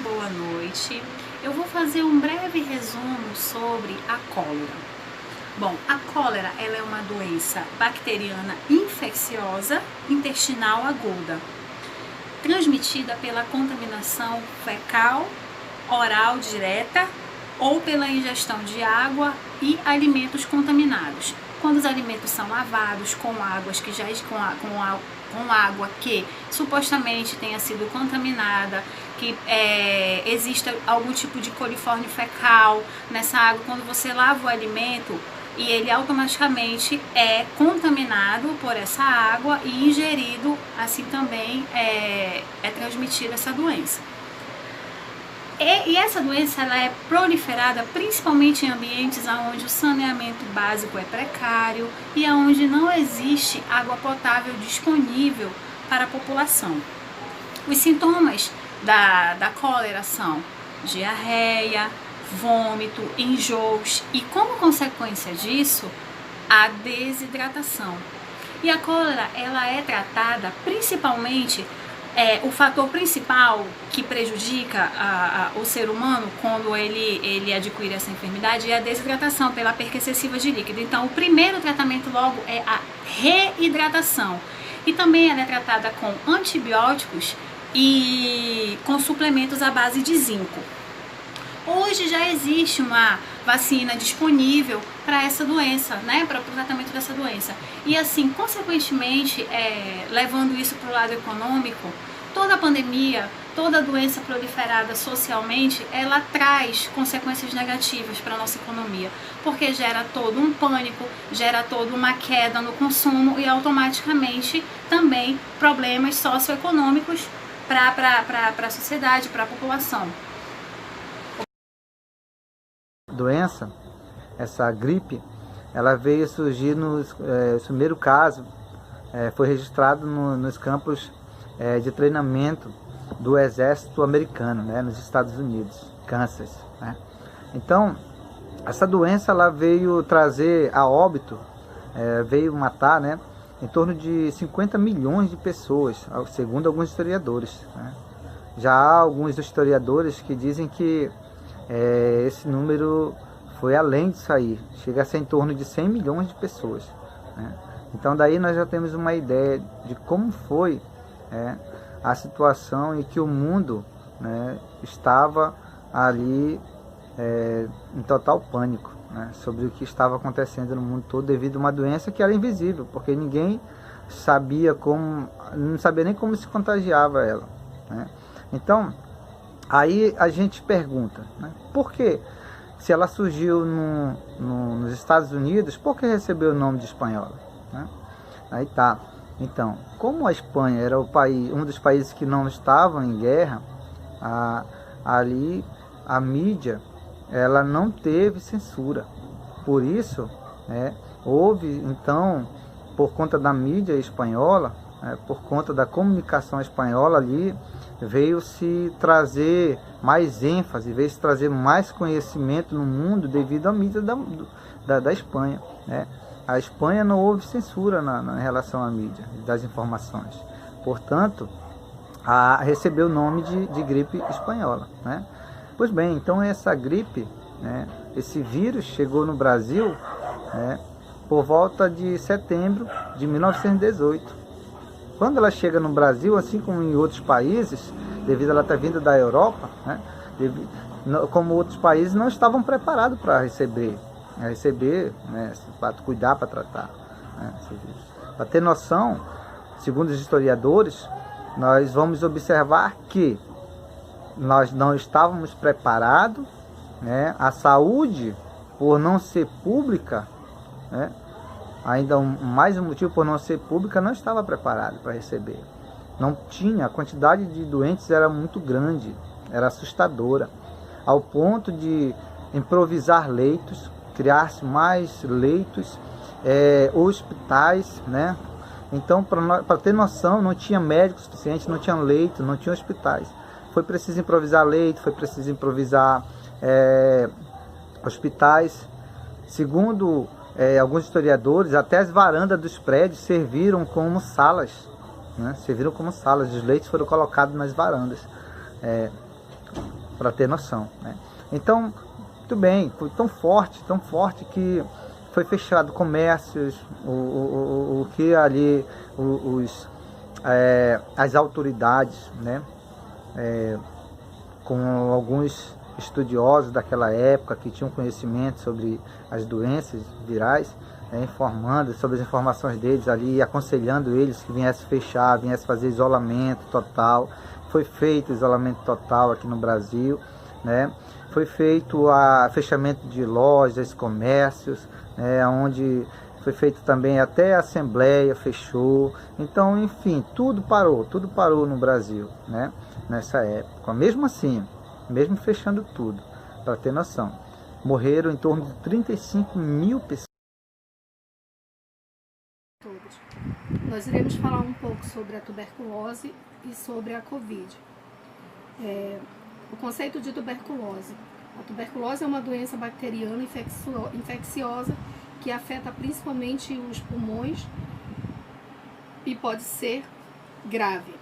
boa noite. Eu vou fazer um breve resumo sobre a cólera. Bom, a cólera ela é uma doença bacteriana infecciosa intestinal aguda, transmitida pela contaminação fecal, oral direta ou pela ingestão de água e alimentos contaminados. Quando os alimentos são lavados com águas que com água que supostamente tenha sido contaminada, que exista algum tipo de coliforme fecal nessa água, quando você lava o alimento e ele automaticamente é contaminado por essa água e ingerido, assim também é transmitida essa doença. E essa doença ela é proliferada principalmente em ambientes onde o saneamento básico é precário e onde não existe água potável disponível para a população. Os sintomas da cólera são diarreia, vômito, enjoos e, como consequência disso, a desidratação. E a cólera ela é tratada principalmente o fator principal que prejudica o ser humano quando ele adquire essa enfermidade é a desidratação pela perca excessiva de líquido. Então, o primeiro tratamento logo é a reidratação. E também ela é tratada com antibióticos e com suplementos à base de zinco. Hoje já existe uma vacina disponível para essa doença, né, para o tratamento dessa doença. E assim, consequentemente, levando isso para o lado econômico, toda a pandemia, toda doença proliferada socialmente, ela traz consequências negativas para a nossa economia, porque gera todo um pânico, gera toda uma queda no consumo e automaticamente também problemas socioeconômicos para a sociedade, para a população. Doença, essa gripe, ela veio surgir no primeiro caso, foi registrado nos campos de treinamento do exército americano, né, nos Estados Unidos, Kansas, né? Então, essa doença ela veio trazer a óbito, veio matar, né, em torno de 50 milhões de pessoas, segundo alguns historiadores, né? Já há alguns historiadores que dizem que esse número foi além disso aí, chega a ser em torno de 100 milhões de pessoas, né? Então daí nós já temos uma ideia de como foi a situação em que o mundo, né, estava ali em total pânico, né, sobre o que estava acontecendo no mundo todo devido a uma doença que era invisível, porque ninguém sabia não sabia nem como se contagiava ela, né? Então aí a gente pergunta, né, por que, se ela surgiu nos Estados Unidos, por que recebeu o nome de espanhola, né? Aí tá. Então, como a Espanha era um dos países que não estavam em guerra, ali a mídia ela não teve censura. Por isso, houve, então, por conta da mídia espanhola, por conta da comunicação espanhola ali, veio se trazer mais ênfase, veio se trazer mais conhecimento no mundo devido à mídia da Espanha, né? A Espanha não houve censura na relação à mídia, das informações. Portanto, recebeu o nome de gripe espanhola, né? Pois bem, então essa gripe, né, esse vírus chegou no Brasil, né, por volta de setembro de 1918. Quando ela chega no Brasil, assim como em outros países, devido a ela ter vindo da Europa, né, como outros países não estavam preparados para receber, né, para cuidar, para tratar, né, para ter noção, segundo os historiadores, nós vamos observar que nós não estávamos preparados, né, a saúde, por não ser pública, né, ainda mais um motivo por não ser pública, não estava preparado para receber. Não tinha, a quantidade de doentes era muito grande, era assustadora, ao ponto de improvisar leitos, criar-se mais leitos, hospitais, né? Então, para ter noção, não tinha médicos suficientes, não tinha leito, não tinha hospitais. Foi preciso improvisar leito, foi preciso improvisar hospitais. Segundo alguns historiadores, até as varandas dos prédios serviram como salas, né? Serviram como salas, os leitos foram colocados nas varandas. para ter noção, né? Então, muito bem, foi tão forte que foi fechado comércios, o que ali as autoridades, né, com alguns estudiosos daquela época que tinham conhecimento sobre as doenças virais, informando sobre as informações deles ali, aconselhando eles que viessem fechar, viessem fazer isolamento total. Foi feito isolamento total aqui no Brasil, né? Foi feito fechamento de lojas, comércios, onde foi feito também até a Assembleia fechou. Então, enfim, tudo parou no Brasil, né? Nessa época. Mesmo assim, mesmo fechando tudo, para ter noção, morreram em torno de 35 mil pessoas. Nós iremos falar um pouco sobre a tuberculose e sobre a Covid. O conceito de tuberculose. A tuberculose é uma doença bacteriana infecciosa que afeta principalmente os pulmões e pode ser grave.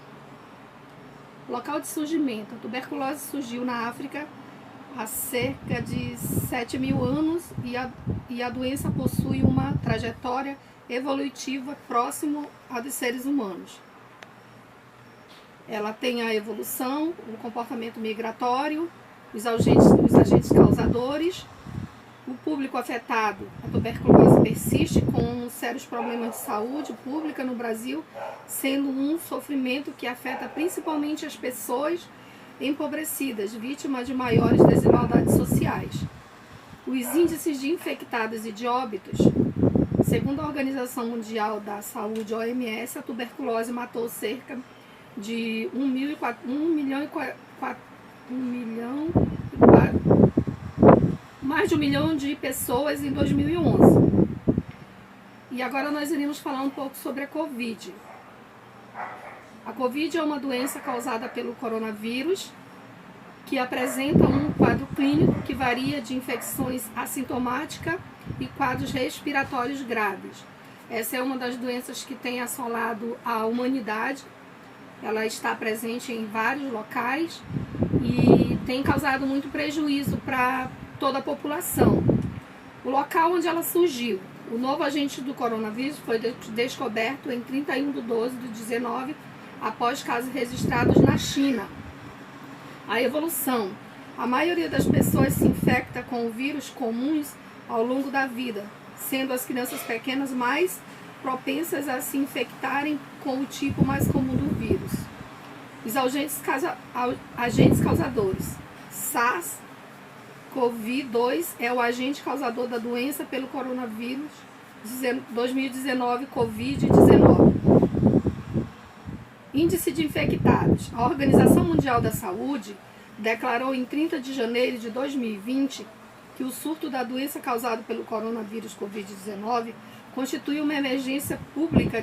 Local de surgimento. A tuberculose surgiu na África há cerca de 7.000 anos e a doença possui uma trajetória evolutiva próximo à dos seres humanos. Ela tem a evolução, o comportamento migratório, os agentes causadores. O público afetado, a tuberculose persiste com sérios problemas de saúde pública no Brasil, sendo um sofrimento que afeta principalmente as pessoas empobrecidas, vítimas de maiores desigualdades sociais. Os índices de infectados e de óbitos. Segundo a Organização Mundial da Saúde, OMS, a tuberculose matou cerca de 1 milhão de pessoas em 2011. E agora nós iremos falar um pouco sobre a Covid. A Covid é uma doença causada pelo coronavírus, que apresenta um quadro clínico que varia de infecções assintomáticas e quadros respiratórios graves. Essa é uma das doenças que tem assolado a humanidade. Ela está presente em vários locais e tem causado muito prejuízo para toda a população. O local onde ela surgiu. O novo agente do coronavírus foi descoberto em 31/12/19, após casos registrados na China. A evolução. A maioria das pessoas se infecta com o vírus comuns ao longo da vida, sendo as crianças pequenas mais propensas a se infectarem com o tipo mais comum do vírus. Os agentes causadores. SARS-CoV-2 é o agente causador da doença pelo coronavírus 2019, Covid-19. Índice de infectados. A Organização Mundial da Saúde declarou em 30 de janeiro de 2020 que o surto da doença causado pelo coronavírus Covid-19 constitui uma emergência pública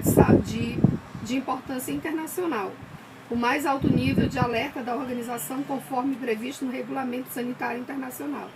de importância internacional, o mais alto nível de alerta da organização conforme previsto no Regulamento Sanitário Internacional.